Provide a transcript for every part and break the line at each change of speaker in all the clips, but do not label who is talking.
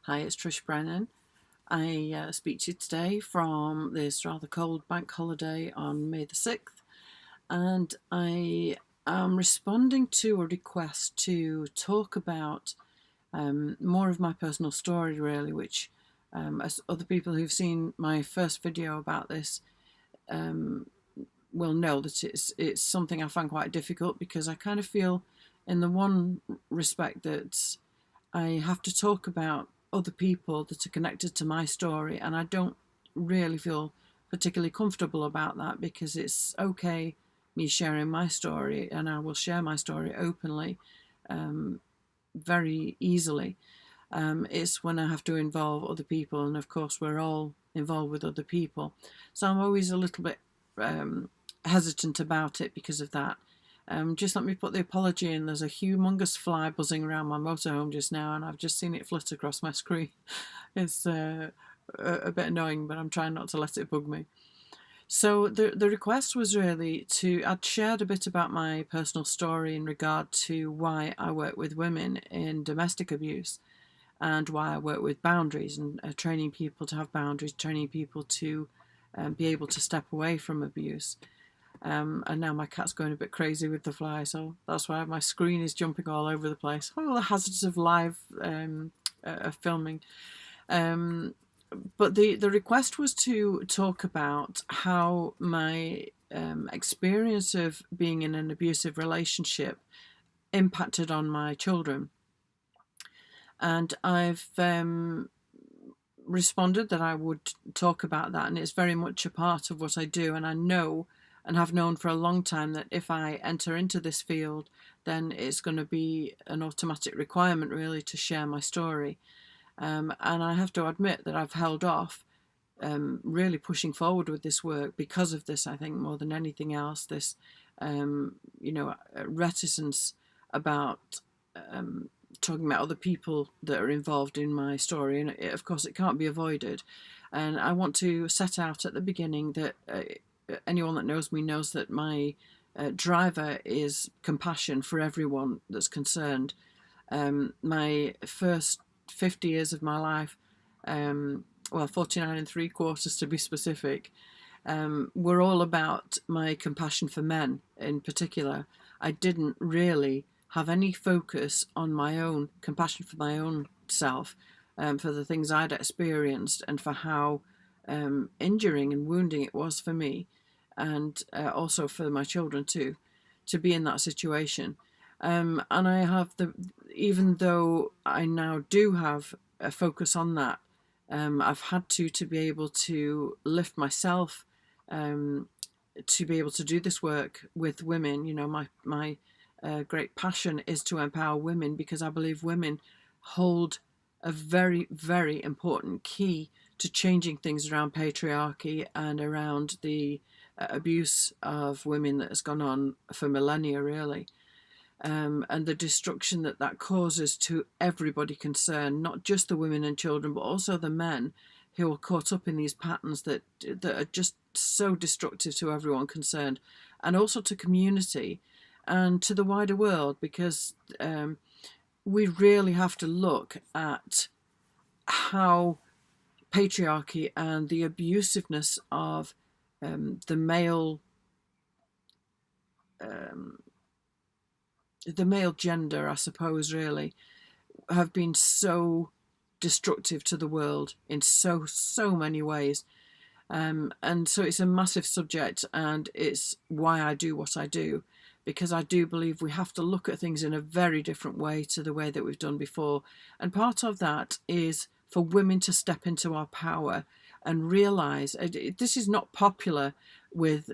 Hi, it's Trish Brennan. I speak to you today from this rather cold bank holiday on May the 6th, and I am responding to a request to talk about more of my personal story, really, which, as other people who've seen my first video about this um, will know, that it's something I find quite difficult because I kind of feel, in the one respect, that I have to talk about other people that are connected to my story, and I don't really feel particularly comfortable about that, because it's okay me sharing my story, and I will share my story openly, um, very easily. It's when I have to involve other people, and of course we're all involved with other people, so I'm always a little bit hesitant about it because of that. Just let me put the apology in. There's a humongous fly buzzing around my motorhome just now, and I've just seen it flit across my screen. It's a bit annoying, but I'm trying not to let it bug me. So the request was really I'd shared a bit about my personal story in regard to why I work with women in domestic abuse, and why I work with boundaries, and training people to have boundaries, training people to be able to step away from abuse. And now my cat's going a bit crazy with the fly, so that's why my screen is jumping all over the place. Oh, the hazards of live filming. But the request was to talk about how my experience of being in an abusive relationship impacted on my children. And I've responded that I would talk about that, and it's very much a part of what I do. And I know, and have known for a long time, that if I enter into this field, then it's going to be an automatic requirement, really, to share my story. And I have to admit that I've held off really pushing forward with this work because of this. I think more than anything else, this reticence about talking about other people that are involved in my story, and of course it can't be avoided. And I want to set out at the beginning that anyone that knows me knows that my driver is compassion for everyone that's concerned. My first 50 years of my life, well, 49 and three quarters to be specific, were all about my compassion for men in particular. I didn't really have any focus on my own compassion for my own self, for the things I'd experienced, and for how injuring and wounding it was for me, and also for my children too, to be in that situation. And I have even though I now do have a focus on that, I've had to be able to lift myself, to be able to do this work with women. My great passion is to empower women, because I believe women hold a very, very important key to changing things around patriarchy and around the abuse of women that has gone on for millennia, really. And the destruction that causes to everybody concerned, not just the women and children, but also the men who are caught up in these patterns that are just so destructive to everyone concerned, and also to community and to the wider world, because we really have to look at how patriarchy and the abusiveness of the male gender, I suppose, really, have been so destructive to the world in so many ways. And so it's a massive subject, and it's why I do what I do, because I do believe we have to look at things in a very different way to the way that we've done before. And part of that is for women to step into our power and realise this is not popular with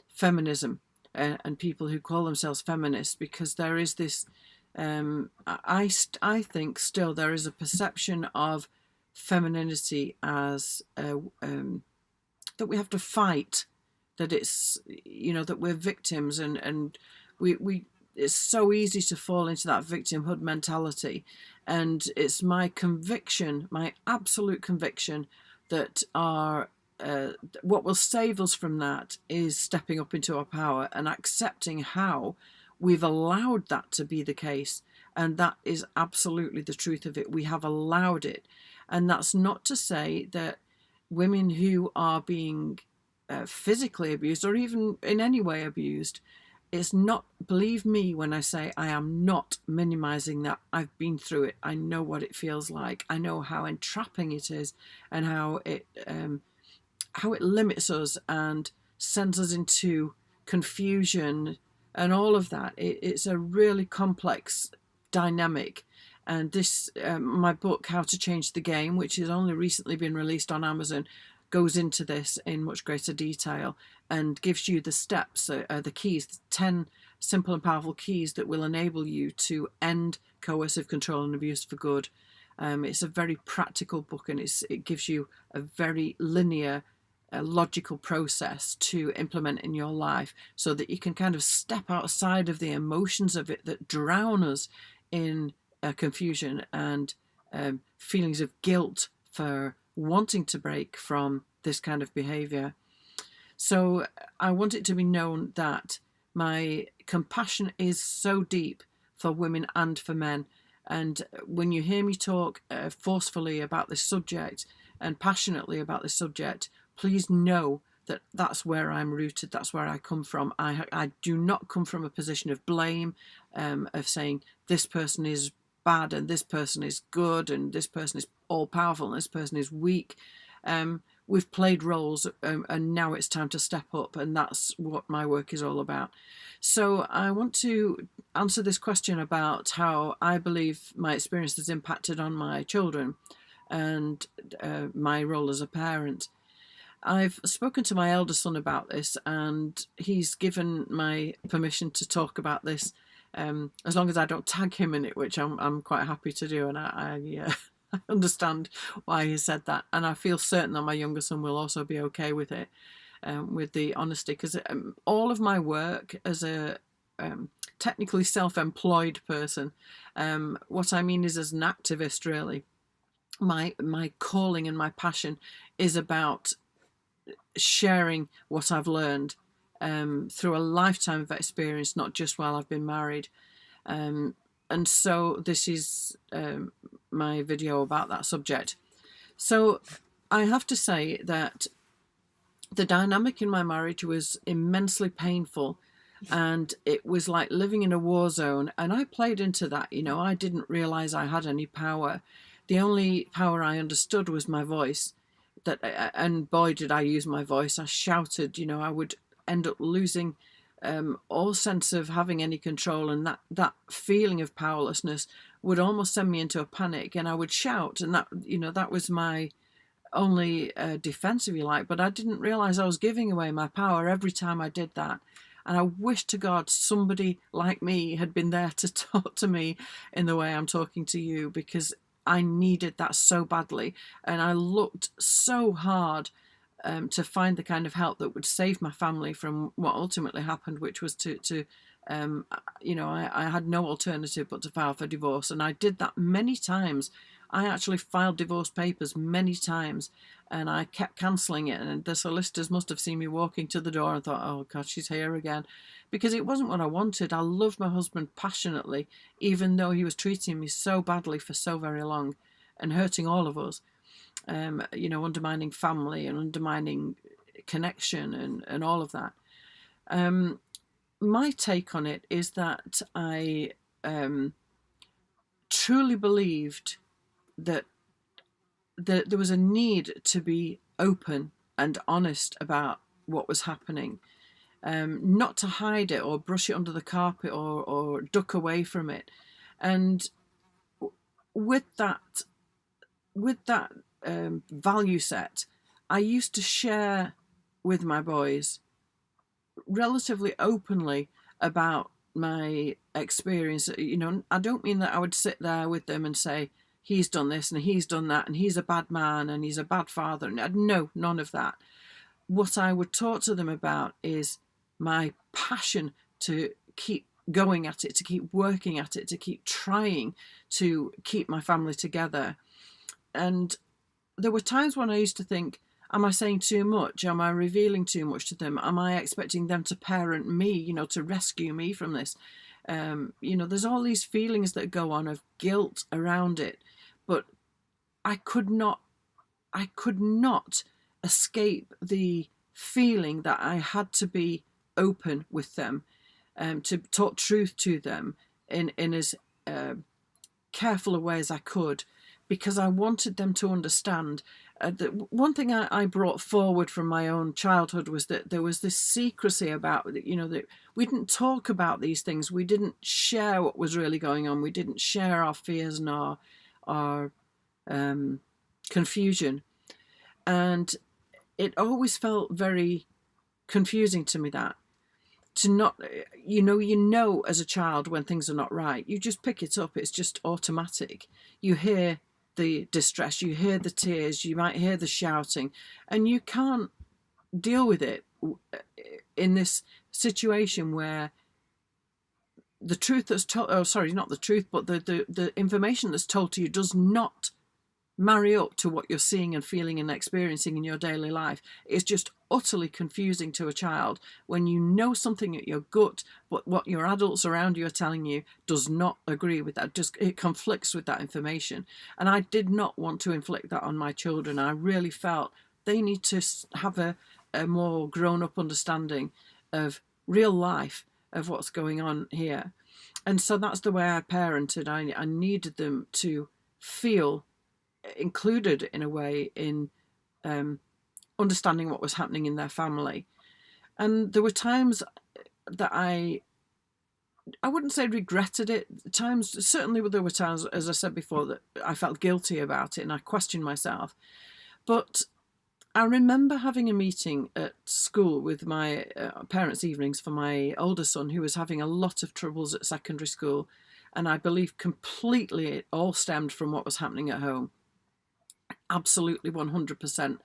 feminism and people who call themselves feminists, because there is this, I think still there is a perception of femininity as that we have to fight, that it's, that we're victims, and we it's so easy to fall into that victimhood mentality. And it's my conviction, my absolute conviction, that what will save us from that is stepping up into our power and accepting how we've allowed that to be the case, And that is absolutely the truth of it. We have allowed it. And that's not to say that women who are being physically abused or even in any way abused, it's not, believe me when I say I am not minimizing that. I've been through it. I know what it feels like. I know how entrapping it is, and how it limits us and sends us into confusion and all of that. It's a really complex dynamic. And this, my book, How to Change the Game, which has only recently been released on Amazon, goes into this in much greater detail and gives you the steps, the keys, the 10 simple and powerful keys that will enable you to end coercive control and abuse for good. It's a very practical book, and it gives you a very linear, logical process to implement in your life, so that you can kind of step outside of the emotions of it that drown us in confusion and feelings of guilt for wanting to break from this kind of behavior. So I want it to be known that my compassion is so deep for women and for men. And when you hear me talk forcefully about this subject and passionately about this subject, please know that that's where I'm rooted. That's where I come from. I do not come from a position of blame, of saying this person is bad and this person is good and this person is all powerful and this person is weak. We've played roles, and now it's time to step up, and that's what my work is all about. So I want to answer this question about how I believe my experience has impacted on my children and my role as a parent. I've spoken to my elder son about this, and he's given my permission to talk about this, as long as I don't tag him in it, which I'm quite happy to do, and I understand why he said that, and I feel certain that my younger son will also be okay with it, with the honesty, because all of my work as a technically self-employed person, what I mean is as an activist, really, my calling and my passion is about sharing what I've learned through a lifetime of experience, not just while I've been married. And so this is my video about that subject. So I have to say that the dynamic in my marriage was immensely painful, and it was like living in a war zone, and I played into that. I didn't realize I had any power. The only power I understood was my voice. And boy, did I use my voice. I shouted. I would end up losing all sense of having any control, and that feeling of powerlessness would almost send me into a panic, and I would shout, and that was my only defense, if you like. But I didn't realize I was giving away my power every time I did that. And I wish to God somebody like me had been there to talk to me in the way I'm talking to you, because I needed that so badly, and I looked so hard to find the kind of help that would save my family from what ultimately happened, which was I had no alternative but to file for divorce. And I did that many times. I actually filed divorce papers many times, and I kept cancelling it. And the solicitors must have seen me walking to the door and thought, oh God, she's here again. Because it wasn't what I wanted. I loved my husband passionately, even though he was treating me so badly for so very long and hurting all of us. Undermining family and undermining connection and all of that. My take on it is that I truly believed that there was a need to be open and honest about what was happening, not to hide it or brush it under the carpet or duck away from it. And with that value set, I used to share with my boys relatively openly about my experience. I don't mean that I would sit there with them and say, he's done this and he's done that and he's a bad man and he's a bad father. No, none of that. What I would talk to them about is my passion to keep going at it, to keep working at it, to keep trying to keep my family together. And there were times when I used to think, am I saying too much? Am I revealing too much to them? Am I expecting them to parent me, to rescue me from this? There's all these feelings that go on of guilt around it, but I could not escape the feeling that I had to be open with them, to talk truth to them in as careful a way as I could, because I wanted them to understand. One thing I brought forward from my own childhood was that there was this secrecy about, that we didn't talk about these things. We didn't share what was really going on. We didn't share our fears and our confusion. And it always felt very confusing to me, that to not, as a child when things are not right, you just pick it up. It's just automatic. You hear the distress, you hear the tears, you might hear the shouting, and you can't deal with it in this situation where the truth that's told, not the truth, but the information that's told to you does not marry up to what you're seeing and feeling and experiencing in your daily life. It's just utterly confusing to a child when you know something at your gut, but what your adults around you are telling you does not agree with that. It conflicts with that information. And I did not want to inflict that on my children. I really felt they need to have a more grown-up understanding of real life, of what's going on here. And so that's the way I parented. I needed them to feel included in a way in understanding what was happening in their family. And there were times that I wouldn't say regretted it. Certainly there were times, as I said before, that I felt guilty about it and I questioned myself. But I remember having a meeting at school with my parents' evenings for my older son, who was having a lot of troubles at secondary school. And I believe completely it all stemmed from what was happening at home. Absolutely 100%.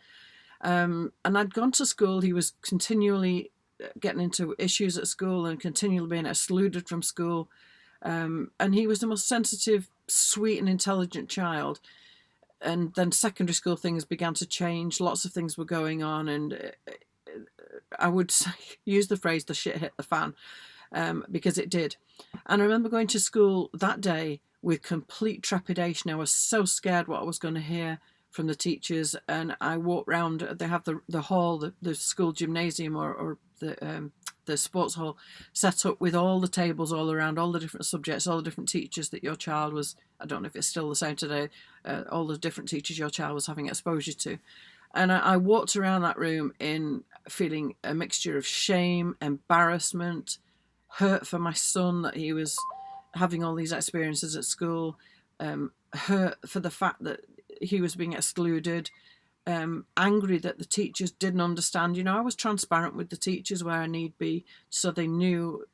And I'd gone to school. He was continually getting into issues at school and continually being excluded from school. And he was the most sensitive, sweet and intelligent child. And then secondary school things began to change. Lots of things were going on. And I would use the phrase, the shit hit the fan, because it did. And I remember going to school that day with complete trepidation. I was so scared what I was going to hear from the teachers. And I walked round. They have the hall, the school gymnasium or the sports hall set up with all the tables all around, all the different subjects, all the different teachers that your child was, I don't know if it's still the same today, all the different teachers your child was having exposure to. And I walked around that room in feeling a mixture of shame, embarrassment, hurt for my son that he was having all these experiences at school, hurt for the fact that he was being excluded, angry that the teachers didn't understand. I was transparent with the teachers where I need be, so they knew,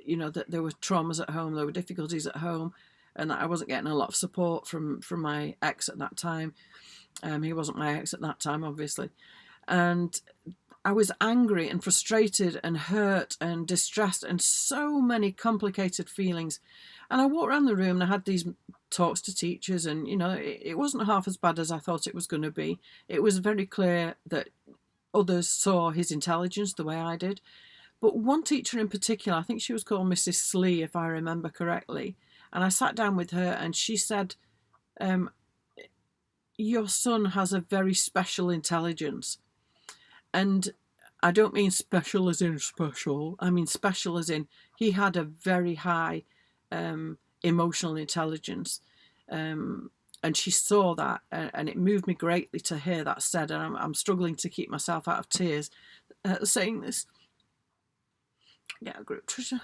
that there were traumas at home, there were difficulties at home, and that I wasn't getting a lot of support from my ex at that time. He wasn't my ex at that time, obviously. And I was angry and frustrated and hurt and distressed and so many complicated feelings. And I walked around the room and I had these talks to teachers, and it wasn't half as bad as I thought it was going to be. It was very clear that others saw his intelligence the way I did. But one teacher in particular, I think she was called Mrs. Slee, if I remember correctly, and I sat down with her and she said, your son has a very special intelligence. And I don't mean special as in special. I mean special as in he had a very high emotional intelligence. And she saw that, and it moved me greatly to hear that said. And I'm struggling to keep myself out of tears saying this. Get a grip, Tricia.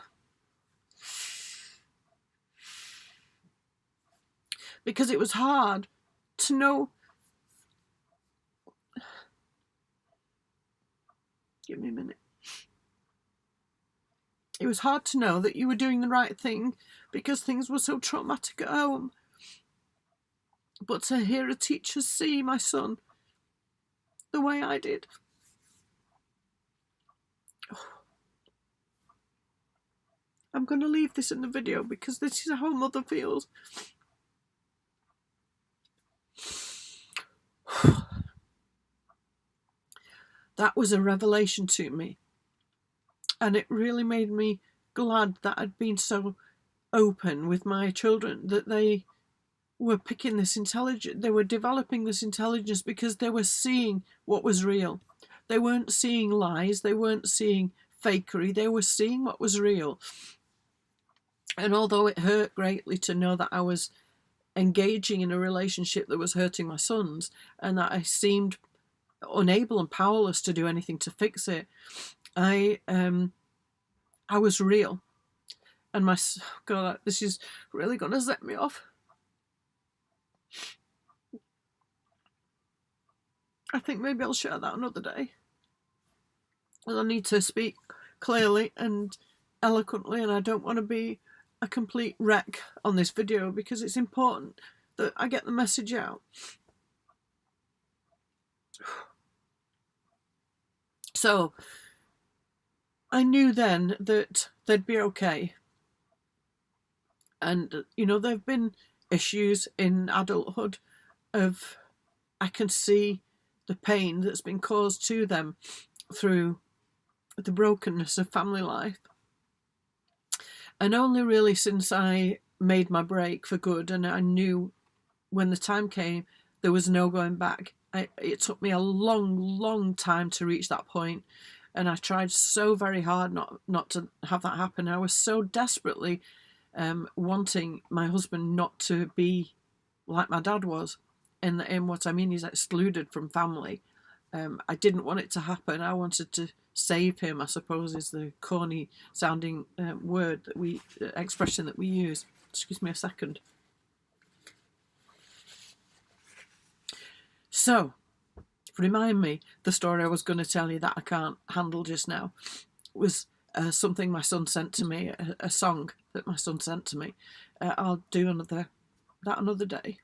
Because it was hard to know. Give me a minute. It was hard to know that you were doing the right thing because things were so traumatic at home. But to hear a teacher see my son the way I did. I'm going to leave this in the video because this is how a mother feels. That was a revelation to me. And it really made me glad that I'd been so open with my children, that they were picking this intelligence, they were developing this intelligence because they were seeing what was real. They weren't seeing lies, they weren't seeing fakery, they were seeing what was real. And although it hurt greatly to know that I was engaging in a relationship that was hurting my sons, and that I seemed unable and powerless to do anything to fix it, I was real. And God, this is really going to set me off. I think maybe I'll share that another day. Well, I need to speak clearly and eloquently, and I don't want to be a complete wreck on this video, because it's important that I get the message out. So I knew then that they'd be okay. And, you know, there have been issues in adulthood of, I can see the pain that's been caused to them through the brokenness of family life. And only really since I made my break for good, and I knew when the time came, there was no going back. It took me a long time to reach that point, and I tried so very hard not to have that happen. I was so desperately wanting my husband not to be like my dad was, and what I mean is excluded from family. I didn't want it to happen. I wanted to save him, I suppose, is the corny sounding word that expression that we use. Excuse me a second. So, remind me, the story I was going to tell you that I can't handle just now was something my son sent to me, a song that my son sent to me. I'll do that another day.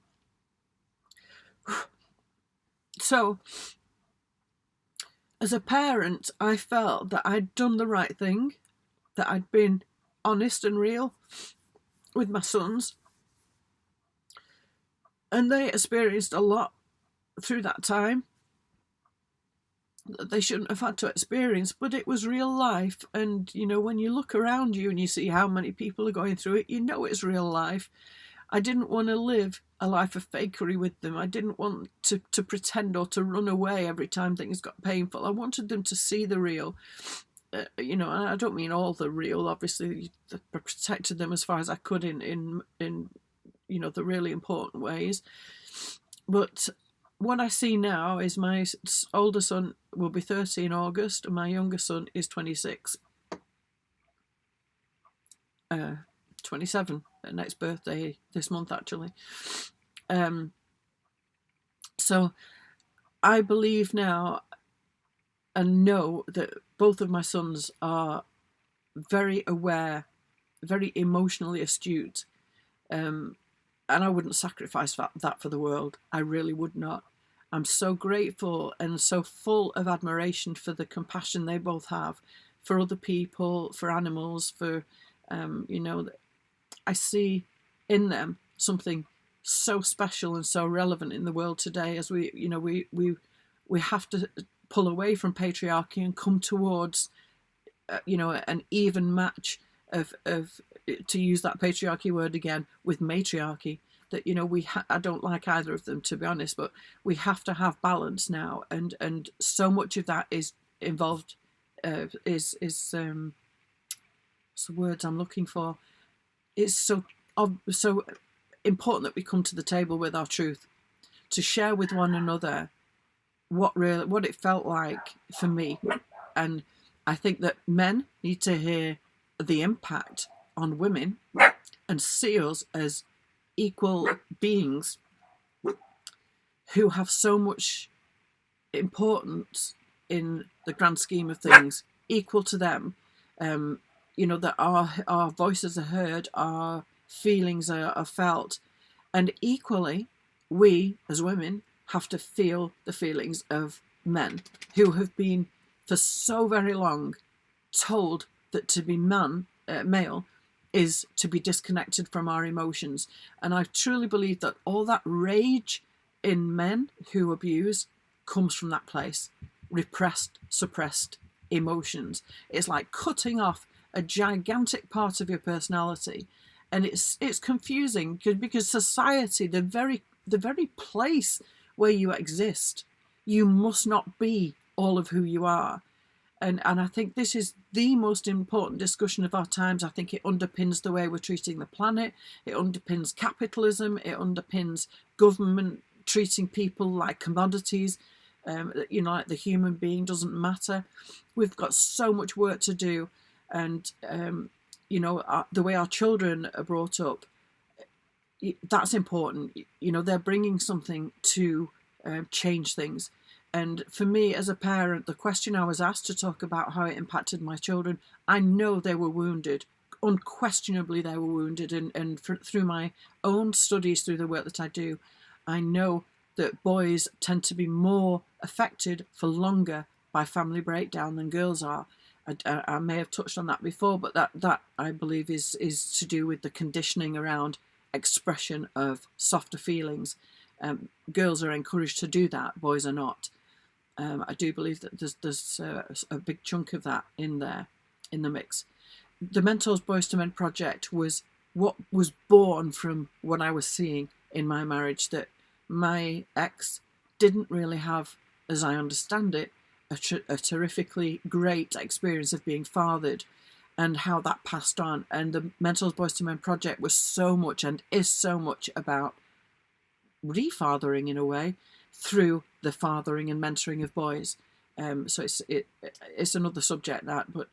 So, as a parent, I felt that I'd done the right thing, that I'd been honest and real with my sons. And they experienced a lot through that time that they shouldn't have had to experience, but it was real life. And, you know, when you look around you and you see how many people are going through it, you know it's real life. I didn't want to live a life of fakery with them. I didn't want to pretend or to run away every time things got painful. I wanted them to see the real. You know, and I don't mean all the real, obviously. I protected them as far as I could in you know, the really important ways. But what I see now is my older son will be 30 in August, and my younger son is 26. 27, next birthday this month, actually. So I believe now and know that both of my sons are very aware, very emotionally astute, and I wouldn't sacrifice that for the world. I really would not. I'm so grateful and so full of admiration for the compassion they both have for other people, for animals, for, you know, I see in them something so special and so relevant in the world today, as we, you know, we have to pull away from patriarchy and come towards, you know, an even match of to use that patriarchy word again, with matriarchy. That, you know, I don't like either of them, to be honest, but we have to have balance now, and so much of that is involved. What's the words I'm looking for? It's so important that we come to the table with our truth, to share with one another what it felt like for me. And I think that men need to hear the impact on women and see us as equal beings who have so much importance in the grand scheme of things, equal to them. You know, that our voices are heard, our feelings are felt, and equally we as women have to feel the feelings of men who have been for so very long told that to be male is to be disconnected from our emotions. And I truly believe that all that rage in men who abuse comes from that place, repressed, suppressed emotions. It's like cutting off a gigantic part of your personality, and it's confusing because society, the very place where you exist, you must not be all of who you are. And I think this is the most important discussion of our times. I think it underpins the way we're treating the planet. It underpins capitalism. It underpins government treating people like commodities. Like the human being doesn't matter. We've got so much work to do, and the way our children are brought up, that's important. They're bringing something to change things. And for me as a parent, the question I was asked to talk about how it impacted my children, I know they were wounded. Unquestionably, they were wounded. And through my own studies, through the work that I do, I know that boys tend to be more affected for longer by family breakdown than girls are. I may have touched on that before, but that I believe is to do with the conditioning around expression of softer feelings. Girls are encouraged to do that, boys are not. I do believe that there's a big chunk of that in there, in the mix. The Mentors Boys to Men project was what was born from what I was seeing in my marriage, that my ex didn't really have, as I understand it, a terrifically great experience of being fathered, and how that passed on. And the Mentors Boys to Men project was so much, and is so much, about refathering in a way through the fathering and mentoring of boys. So it's another subject, that, but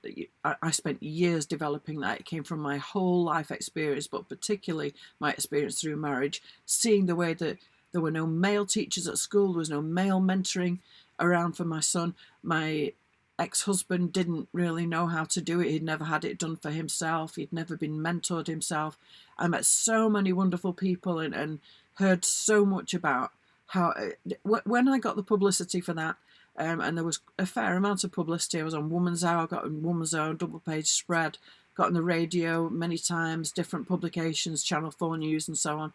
I spent years developing that. It came from my whole life experience, but particularly my experience through marriage, seeing the way that there were no male teachers at school, there was no male mentoring around for my son. My ex-husband didn't really know how to do it. He'd never had it done for himself. He'd never been mentored himself. I met so many wonderful people and heard so much about how, when I got the publicity for that, and there was a fair amount of publicity. I was on Woman's Hour, got on Woman's Own, double page spread, got on the radio many times, different publications, Channel 4 News and so on.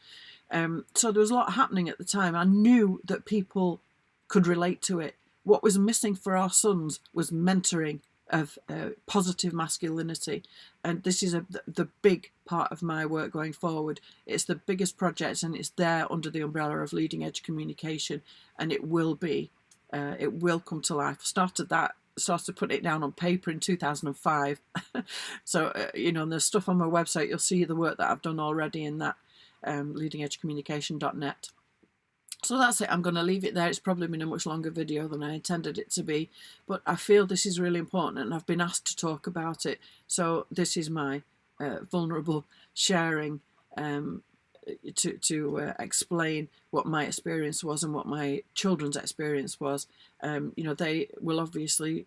So there was a lot happening at the time. I knew that people could relate to it. What was missing for our sons was mentoring of positive masculinity. And this is the big part of my work going forward. It's the biggest project, and it's there under the umbrella of Leading Edge Communication, and it will be. It will come to life. Started putting it down on paper in 2005. So, and there's stuff on my website. You'll see the work that I've done already in that, leadingedgecommunication.net. So that's it. I'm going to leave it there. It's probably been a much longer video than I intended it to be, but I feel this is really important, and I've been asked to talk about it. So this is my vulnerable sharing to explain what my experience was and what my children's experience was. They will obviously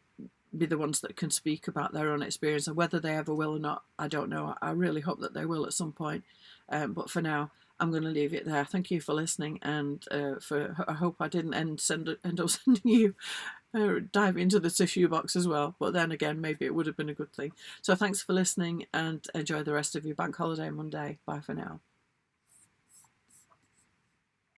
be the ones that can speak about their own experience, and whether they ever will or not, I don't know. I really hope that they will at some point. But for now, I'm going to leave it there. Thank you for listening, and I hope I didn't end up sending you dive into the tissue box as well. But then again, maybe it would have been a good thing. So thanks for listening, and enjoy the rest of your bank holiday Monday. Bye for now.